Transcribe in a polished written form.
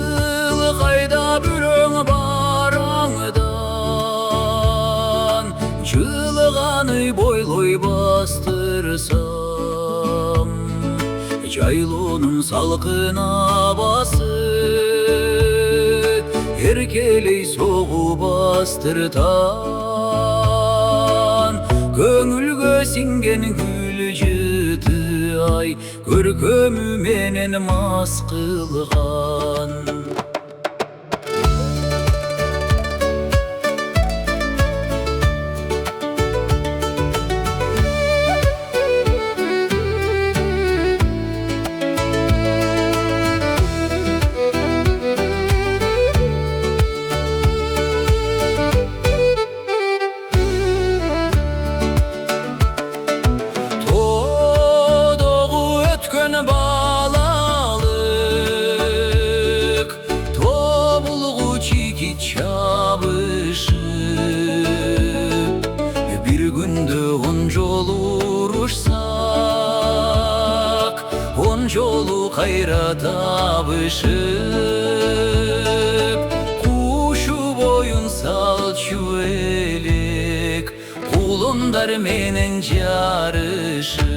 Жылы қайда бүлің бараңдан, жылығаны бойлой бастырсам, жайлының салқына басып, еркелей соғу бастыртан. Көңілге сіңген гүл жіті ай, көркөмү менен мас кылган. Балалык тобулгу чикит чабышып, бир күндө 10 жолу урушсак, 10 жолу кайра табышып, кушу боюн салчу элек, кулундар менен жарышып.